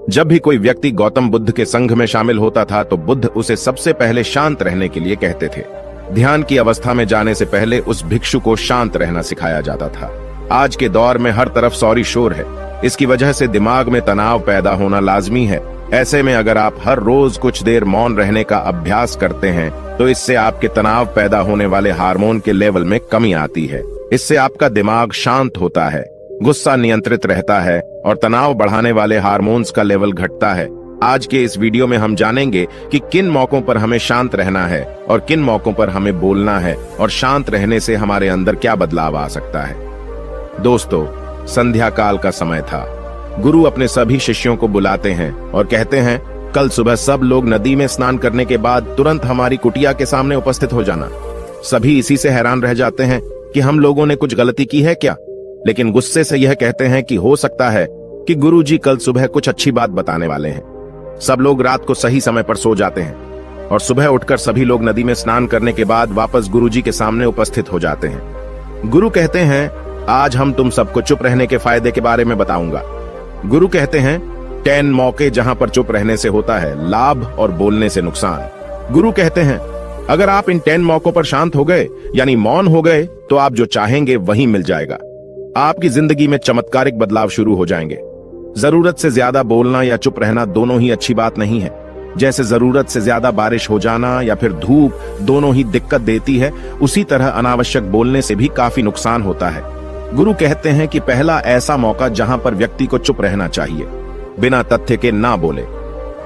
जब भी कोई व्यक्ति गौतम बुद्ध के संघ में शामिल होता था तो बुद्ध उसे सबसे पहले शांत रहने के लिए कहते थे। ध्यान की अवस्था में जाने से पहले उस भिक्षु को शांत रहना सिखाया जाता था। आज के दौर में हर तरफ सौरी शोर है। इसकी वजह से दिमाग में तनाव पैदा होना लाजमी है। ऐसे में अगर आप हर रोज कुछ देर मौन रहने का अभ्यास करते हैं तो इससे आपके तनाव पैदा होने वाले हार्मोन के लेवल में कमी आती है। इससे आपका दिमाग शांत होता है, गुस्सा नियंत्रित रहता है और तनाव बढ़ाने वाले हार्मोन्स का लेवल घटता है। आज के इस वीडियो में हम जानेंगे कि किन मौकों पर हमें शांत रहना है और किन मौकों पर हमें बोलना है और शांत रहने से हमारे अंदर क्या बदलाव आ सकता है। दोस्तों, संध्या काल का समय था। गुरु अपने सभी शिष्यों को बुलाते हैं और कहते हैं, कल सुबह सब लोग नदी में स्नान करने के बाद तुरंत हमारी कुटिया के सामने उपस्थित हो जाना। सभी इसी से हैरान रह जाते हैं कि हम लोगों ने कुछ गलती की है क्या, लेकिन गुस्से से यह कहते हैं कि हो सकता है कि गुरुजी कल सुबह कुछ अच्छी बात बताने वाले हैं। सब लोग रात को सही समय पर सो जाते हैं और सुबह उठकर सभी लोग नदी में स्नान करने के बाद वापस गुरुजी के सामने उपस्थित हो जाते हैं। गुरु कहते हैं, आज हम तुम सबको चुप रहने के फायदे के बारे में बताऊंगा। गुरु कहते हैं, 10 मौके जहां पर चुप रहने से होता है लाभ और बोलने से नुकसान। गुरु कहते हैं, अगर आप इन 10 मौकों पर शांत हो गए यानी मौन हो गए तो आप जो चाहेंगे वही मिल जाएगा। आपकी जिंदगी में चमत्कारिक बदलाव शुरू हो जाएंगे। जरूरत से ज्यादा बोलना या चुप रहना दोनों ही अच्छी बात नहीं है। जैसे जरूरत से ज्यादा बारिश हो जाना या फिर धूप दोनों ही दिक्कत देती है, उसी तरह अनावश्यक बोलने से भी काफी नुकसान होता है। गुरु कहते हैं कि पहला ऐसा मौका जहां पर व्यक्ति को चुप रहना चाहिए, बिना तथ्य के ना बोले।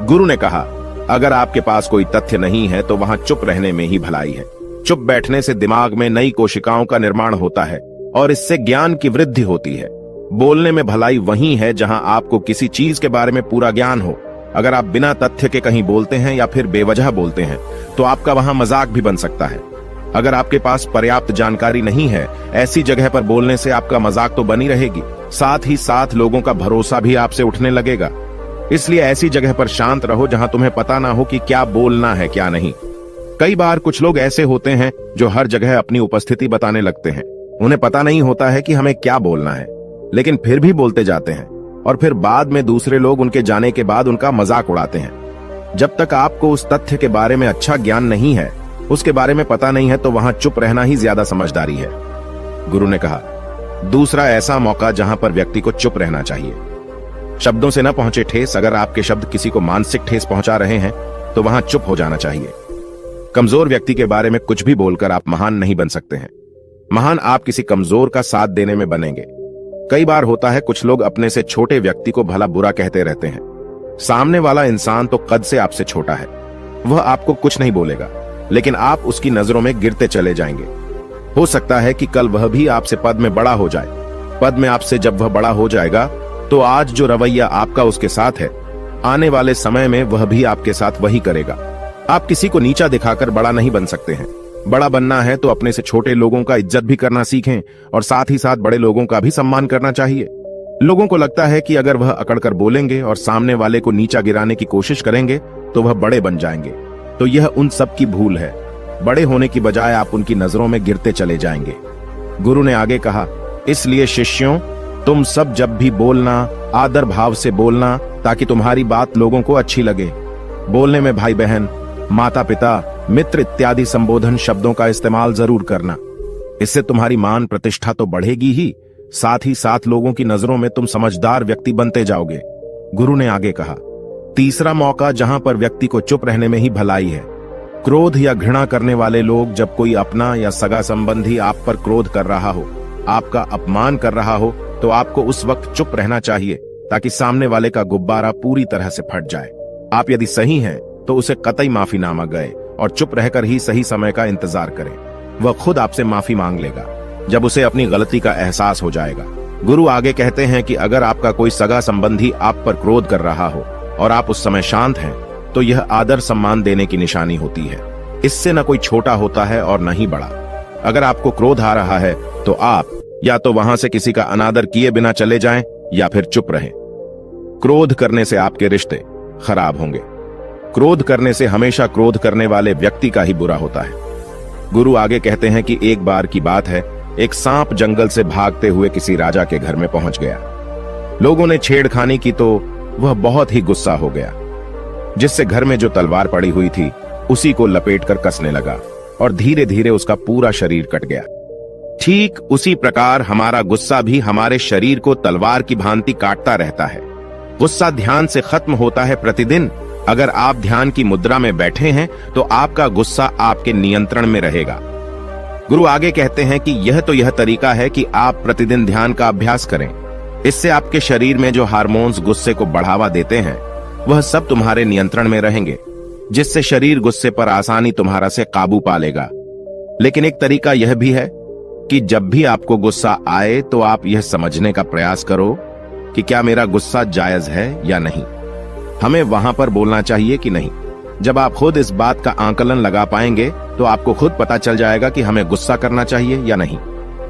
गुरु ने कहा, अगर आपके पास कोई तथ्य नहीं है तो वहां चुप रहने में ही भलाई है। चुप बैठने से दिमाग में नई कोशिकाओं का निर्माण होता है और इससे ज्ञान की वृद्धि होती है। बोलने में भलाई वही है जहां आपको किसी चीज के बारे में पूरा ज्ञान हो। अगर आप बिना तथ्य के कहीं बोलते हैं या फिर बेवजह बोलते हैं तो आपका वहां मजाक भी बन सकता है। अगर आपके पास पर्याप्त जानकारी नहीं है, ऐसी जगह पर बोलने से आपका मजाक तो बनी रहेगी, साथ ही साथ लोगों का भरोसा भी आपसे उठने लगेगा। इसलिए ऐसी जगह पर शांत रहो जहां तुम्हें पता ना हो कि क्या बोलना है क्या नहीं। कई बार कुछ लोग ऐसे होते हैं जो हर जगह अपनी उपस्थिति बताने लगते हैं। उन्हें पता नहीं होता है कि हमें क्या बोलना है, लेकिन फिर भी बोलते जाते हैं और फिर बाद में दूसरे लोग उनके जाने के बाद उनका मजाक उड़ाते हैं। जब तक आपको उस तथ्य के बारे में अच्छा ज्ञान नहीं है, उसके बारे में पता नहीं है, तो वहां चुप रहना ही ज्यादा समझदारी है। गुरु ने कहा, दूसरा ऐसा मौका जहां पर व्यक्ति को चुप रहना चाहिए। शब्दों से न पहुंचे ठेस। अगर आपके शब्द किसी को मानसिक ठेस पहुंचा रहे हैं तो वहां चुप हो जाना चाहिए। कमजोर व्यक्ति के बारे में कुछ भी बोलकर आप महान नहीं बन सकते हैं। महान आप किसी कमजोर का साथ देने में बनेंगे। कई बार होता है कुछ लोग अपने से छोटे व्यक्ति को भला बुरा कहते रहते हैं। सामने वाला इंसान तो कद से आपसे छोटा है, वह आपको कुछ नहीं बोलेगा, लेकिन आप उसकी नजरों में गिरते चले जाएंगे। हो सकता है कि कल वह भी आपसे पद में बड़ा हो जाए। पद में आपसे जब वह बड़ा हो जाएगा तो आज जो रवैया आपका उसके साथ है, आने वाले समय में वह भी आपके साथ वही करेगा। आप किसी को नीचा दिखाकर बड़ा नहीं बन सकते हैं। बड़ा बनना है तो अपने से छोटे लोगों का इज्जत भी करना सीखें और साथ ही साथ बड़े लोगों का भी सम्मान करना चाहिए। लोगों को लगता है कि अगर वह अकड़कर बोलेंगे और सामने वाले को नीचा गिराने की कोशिश करेंगे तो वह बड़े बन जाएंगे, तो यह उन सब की भूल है। बड़े होने की बजाय आप उनकी नजरों में गिरते चले जाएंगे। गुरु ने आगे कहा, इसलिए शिष्यों, तुम सब जब भी बोलना आदर भाव से बोलना, ताकि तुम्हारी बात लोगों को अच्छी लगे। बोलने में भाई बहन, माता पिता, मित्र इत्यादि संबोधन शब्दों का इस्तेमाल जरूर करना। इससे तुम्हारी मान प्रतिष्ठा तो बढ़ेगी ही, साथ ही साथ लोगों की नजरों में तुम समझदार व्यक्ति बनते जाओगे। गुरु ने आगे कहा, तीसरा मौका जहां पर व्यक्ति को चुप रहने में ही भलाई है। क्रोध या घृणा करने वाले लोग, जब कोई अपना या सगा संबंधी आप पर क्रोध कर रहा हो, आपका अपमान कर रहा हो, तो आपको उस वक्त चुप रहना चाहिए ताकि सामने वाले का गुब्बारा पूरी तरह से फट जाए। आप यदि सही हैं तो उसे कतई माफीनामा गए और चुप रहकर ही सही समय का इंतजार करें। वह खुद आपसे माफी मांग लेगा जब उसे अपनी गलती का एहसास हो जाएगा। गुरु आगे कहते हैं कि अगर आपका कोई सगा संबंधी आप पर क्रोध कर रहा हो और आप उस समय शांत हैं, तो यह आदर सम्मान देने की निशानी होती है। इससे न कोई छोटा होता है और न ही बड़ा। अगर आपको क्रोध आ रहा है तो आप या तो वहां से किसी का अनादर किए बिना चले जाएं या फिर चुप रहें। क्रोध करने से आपके रिश्ते खराब होंगे। क्रोध करने से हमेशा क्रोध करने वाले व्यक्ति का ही बुरा होता है। गुरु आगे कहते हैं कि एक बार की बात है, एक सांप जंगल से भागते हुए किसी राजा के घर में पहुंच गया। लोगों ने छेड़खानी की तो वह बहुत ही गुस्सा हो गया, जिससे घर में जो तलवार पड़ी हुई थी उसी को लपेटकर कसने लगा और धीरे धीरे उसका पूरा शरीर कट गया। ठीक उसी प्रकार हमारा गुस्सा भी हमारे शरीर को तलवार की भांति काटता रहता है। गुस्सा ध्यान से खत्म होता है प्रतिदिन। अगर आप ध्यान की मुद्रा में बैठे हैं तो आपका गुस्सा आपके नियंत्रण में रहेगा। गुरु आगे कहते हैं कि यह तरीका है कि आप प्रतिदिन ध्यान का अभ्यास करें। इससे आपके शरीर में जो हार्मोन्स गुस्से को बढ़ावा देते हैं वह सब तुम्हारे नियंत्रण में रहेंगे, जिससे शरीर गुस्से पर आसानी तुम्हारा से काबू पा लेगा। लेकिन एक तरीका यह भी है कि जब भी आपको गुस्सा आए तो आप यह समझने का प्रयास करो कि क्या मेरा गुस्सा जायज है या नहीं। हमें वहां पर बोलना चाहिए कि नहीं। जब आप खुद इस बात का आकलन लगा पाएंगे तो आपको खुद पता चल जाएगा कि हमें गुस्सा करना चाहिए या नहीं।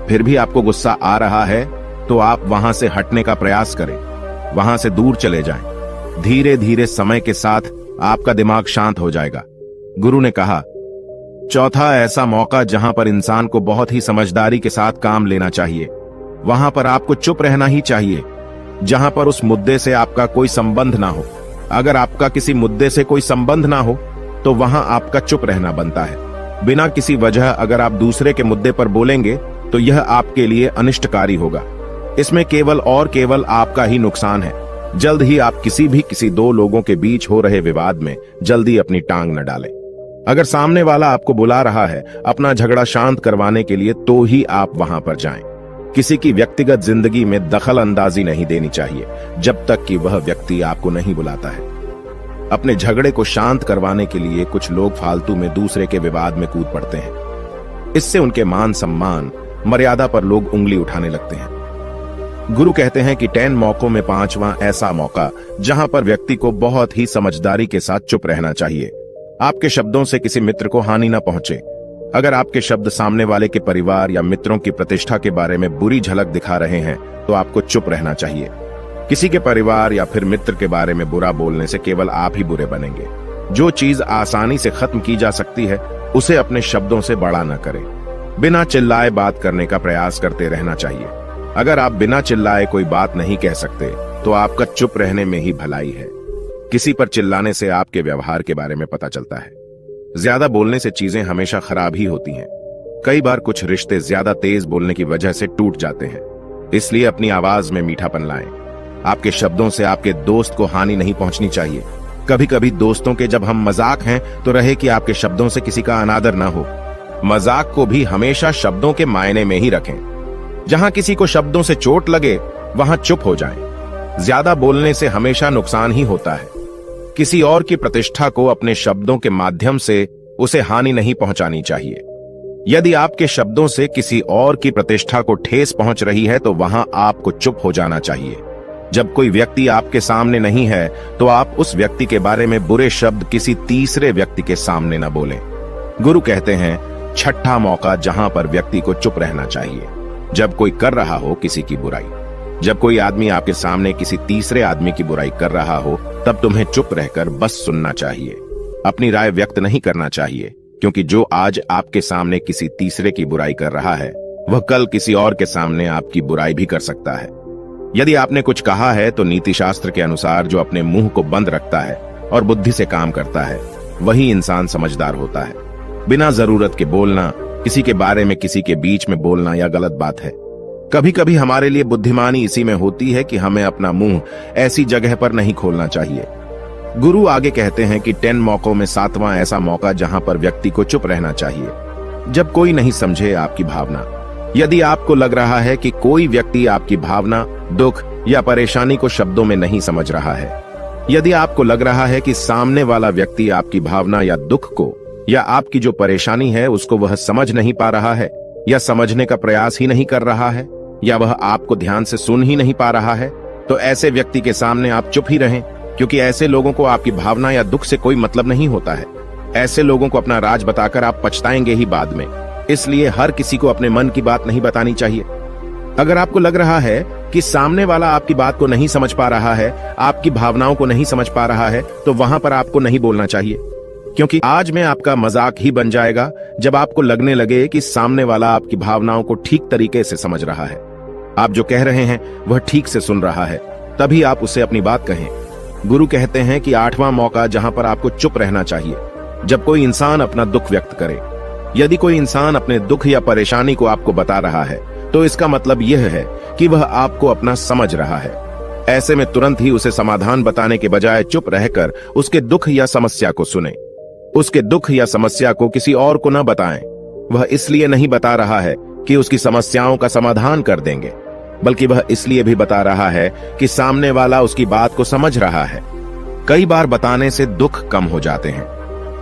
फिर भी आपको गुस्सा आ रहा है तो आप वहां से हटने का प्रयास करें, वहां से दूर चले जाएं। धीरे धीरे समय के साथ आपका दिमाग शांत हो जाएगा। गुरु ने कहा, चौथा ऐसा मौका जहां पर इंसान को बहुत ही समझदारी के साथ काम लेना चाहिए, वहां पर आपको चुप रहना ही चाहिए, जहां पर उस मुद्दे से आपका कोई संबंध ना हो। अगर आपका किसी मुद्दे से कोई संबंध ना हो तो वहां आपका चुप रहना बनता है। बिना किसी वजह अगर आप दूसरे के मुद्दे पर बोलेंगे तो यह आपके लिए अनिष्टकारी होगा। इसमें केवल और केवल आपका ही नुकसान है। जल्द ही आप किसी दो लोगों के बीच हो रहे विवाद में जल्दी अपनी टांग न डालें। अगर सामने वाला आपको बुला रहा है अपना झगड़ा शांत करवाने के लिए तो ही आप वहां पर जाएं। किसी की व्यक्तिगत जिंदगी में दखल अंदाजी नहीं देनी चाहिए जब तक कि वह व्यक्ति आपको नहीं बुलाता है। अपने झगड़े को शांत करवाने के लिए कुछ लोग फालतू में दूसरे के विवाद में कूद पड़ते हैं। इससे उनके मान सम्मान मर्यादा पर लोग उंगली उठाने लगते हैं। गुरु कहते हैं कि 10 मौकों में 5वां ऐसा मौका जहां पर व्यक्ति को बहुत ही समझदारी के साथ चुप रहना चाहिए। आपके शब्दों से किसी मित्र को हानि न पहुंचे। अगर आपके शब्द सामने वाले के परिवार या मित्रों की प्रतिष्ठा के बारे में बुरी झलक दिखा रहे हैं तो आपको चुप रहना चाहिए। किसी के परिवार या फिर मित्र के बारे में बुरा बोलने से केवल आप ही बुरे बनेंगे। जो चीज आसानी से खत्म की जा सकती है उसे अपने शब्दों से बड़ा न करें। बिना चिल्लाए बात करने का प्रयास करते रहना चाहिए। अगर आप बिना चिल्लाए कोई बात नहीं कह सकते तो आपका चुप रहने में ही भलाई है। किसी पर चिल्लाने से आपके व्यवहार के बारे में पता चलता है। ज्यादा बोलने से चीजें हमेशा खराब ही होती हैं। कई बार कुछ रिश्ते ज्यादा तेज बोलने की वजह से टूट जाते हैं। इसलिए अपनी आवाज में मीठापन लाएं। आपके शब्दों से आपके दोस्त को हानि नहीं पहुंचनी चाहिए। कभी कभी दोस्तों के जब हम मजाक हैं तो रहे कि आपके शब्दों से किसी का अनादर ना हो। मजाक को भी हमेशा शब्दों के मायने में ही रखें। जहां किसी को शब्दों से चोट लगे वहां चुप हो जाएं। ज्यादा बोलने से हमेशा नुकसान ही होता है। किसी और की प्रतिष्ठा को अपने शब्दों के माध्यम से उसे हानि नहीं पहुंचानी चाहिए। यदि आपके शब्दों से किसी और की प्रतिष्ठा को ठेस पहुंच रही है तो वहां आपको चुप हो जाना चाहिए। जब कोई व्यक्ति आपके सामने नहीं है तो आप उस व्यक्ति के बारे में बुरे शब्द किसी तीसरे व्यक्ति के सामने न बोलें। गुरु कहते हैं, छठा मौका जहां पर व्यक्ति को चुप रहना चाहिए, जब कोई कर रहा हो किसी की बुराई। जब कोई आदमी आपके सामने किसी तीसरे आदमी की बुराई कर रहा हो तब तुम्हें चुप रहकर बस सुनना चाहिए। अपनी राय व्यक्त नहीं करना चाहिए, क्योंकि जो आज आपके सामने किसी तीसरे की बुराई कर रहा है वह कल किसी और के सामने आपकी बुराई भी कर सकता है। यदि आपने कुछ कहा है तो नीति शास्त्र के अनुसार जो अपने मुंह को बंद रखता है और बुद्धि से काम करता है वही इंसान समझदार होता है। बिना जरूरत के बोलना, किसी के बारे में किसी के बीच में बोलना यह गलत बात है। कभी कभी हमारे लिए बुद्धिमानी इसी में होती है कि हमें अपना मुंह ऐसी जगह पर नहीं खोलना चाहिए। गुरु आगे कहते हैं कि 10 मौकों में 7वां ऐसा मौका जहां पर व्यक्ति को चुप रहना चाहिए, जब कोई नहीं समझे आपकी भावना। यदि आपको लग रहा है कि कोई व्यक्ति आपकी भावना, दुख या परेशानी को शब्दों में नहीं समझ रहा है, यदि आपको लग रहा है कि सामने वाला व्यक्ति आपकी भावना या दुख को या आपकी जो परेशानी है उसको वह समझ नहीं पा रहा है या समझने का प्रयास ही नहीं कर रहा है या वह आपको ध्यान से सुन ही नहीं पा रहा है, तो ऐसे व्यक्ति के सामने आप चुप ही रहें, क्योंकि ऐसे लोगों को आपकी भावना या दुख से कोई मतलब नहीं होता है। ऐसे लोगों को अपना राज बताकर आप पछताएंगे ही बाद में। इसलिए हर किसी को अपने मन की बात नहीं बतानी चाहिए। अगर आपको लग रहा है कि सामने वाला आपकी बात को नहीं समझ पा रहा है, आपकी भावनाओं को नहीं समझ पा रहा है, तो वहां पर आपको नहीं बोलना चाहिए, क्योंकि आज में आपका मजाक ही बन जाएगा जब आपको लगने लगे कि सामने वाला आपकी भावनाओं को ठीक तरीके से समझ रहा है। आप जो कह रहे हैं वह ठीक से सुन रहा है, तभी आप उसे अपनी बात कहें। गुरु कहते हैं कि 8वां मौका जहां पर आपको चुप रहना चाहिए जब कोई इंसान अपना दुख व्यक्त करे। यदि कोई इंसान अपने दुख या परेशानी को आपको बता रहा है तो इसका मतलब यह है कि वह आपको अपना समझ रहा है। ऐसे में तुरंत ही उसे समाधान बताने के बजाय चुप रहकर उसके दुख या समस्या को सुने। उसके दुख या समस्या को किसी और को न बताएं। वह इसलिए नहीं बता रहा है कि उसकी समस्याओं का समाधान कर देंगे, बल्कि वह इसलिए भी बता रहा है कि सामने वाला उसकी बात को समझ रहा है। कई बार बताने से दुख कम हो जाते हैं।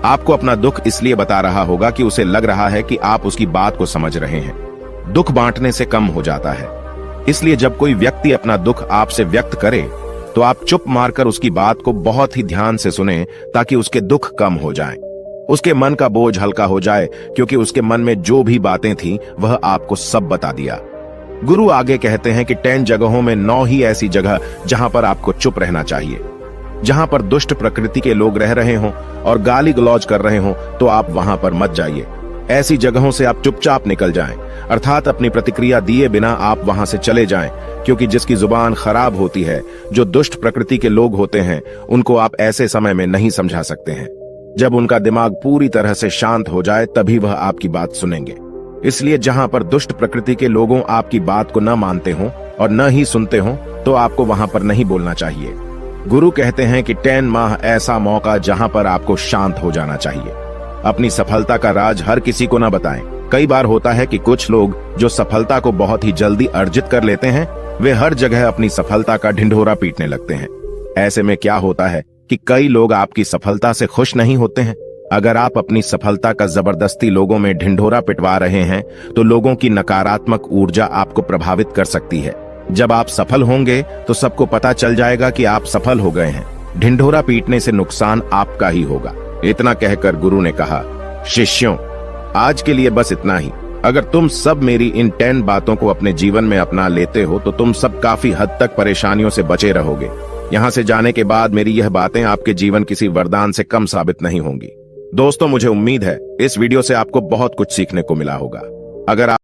आपको अपना दुख इसलिए बता रहा होगा कि उसे लग रहा है कि आप उसकी बात को समझ रहे हैं। दुख बांटने से कम हो जाता है। इसलिए जब कोई व्यक्ति अपना दुख आपसे व्यक्त करे तो आप चुप मारकर उसकी बात को बहुत ही ध्यान से सुने ताकि उसके दुख कम हो जाएं। उसके मन का बोझ हल्का हो जाए, क्योंकि उसके मन में जो भी बातें थीं वह आपको सब बता दिया। गुरु आगे कहते हैं कि 10 जगहों में 9 ही ऐसी जगह जहां पर आपको चुप रहना चाहिए। जहां पर दुष्ट प्रकृति के लोग रह रहे हों और गाली गलौज कर रहे हों तो आप वहां पर मत जाइए। ऐसी जगहों से आप चुपचाप निकल जाएं, अर्थात अपनी प्रतिक्रिया दिए बिना आप वहां से चले जाएं, क्योंकि जिसकी जुबान खराब होती है, जो दुष्ट प्रकृति के लोग होते हैं, उनको आप ऐसे समय में नहीं समझा सकते हैं। जब उनका दिमाग पूरी तरह से शांत हो जाए तभी वह आपकी बात सुनेंगे। इसलिए जहां पर दुष्ट प्रकृति के लोगों आपकी बात को न मानते हों और न ही सुनते हों तो आपको वहां पर नहीं बोलना चाहिए। गुरु कहते हैं कि 10 माह ऐसा मौका जहां पर आपको शांत हो जाना चाहिए। अपनी सफलता का राज हर किसी को न बताएं। कई बार होता है कि कुछ लोग जो सफलता को बहुत ही jल्दी अर्जित कर लेते हैं, वे हर जगह अपनी सफलता का ढिंढोरा पीटने लगते हैं। ऐसे में क्या होता है कि कई लोग आपकी सफलता से खुश नहीं होते हैं। अगर आप अपनी सफलता का जबरदस्ती लोगों में ढिंढोरा पिटवा रहे हैं तो लोगों की नकारात्मक ऊर्जा आपको प्रभावित कर सकती है। जब आप सफल होंगे तो सबको पता चल जाएगा कि आप सफल हो गए हैं। ढिंढोरा पीटने से नुकसान आपका ही होगा। इतना कहकर गुरु ने कहा, शिष्यों, आज के लिए बस इतना ही। अगर तुम सब मेरी इन 10 बातों को अपने जीवन में अपना लेते हो तो तुम सब काफी हद तक परेशानियों से बचे रहोगे। यहाँ से जाने के बाद मेरी यह बातें आपके जीवन किसी वरदान से कम साबित नहीं होंगी। दोस्तों, मुझे उम्मीद है इस वीडियो से आपको बहुत कुछ सीखने को मिला होगा। अगर आप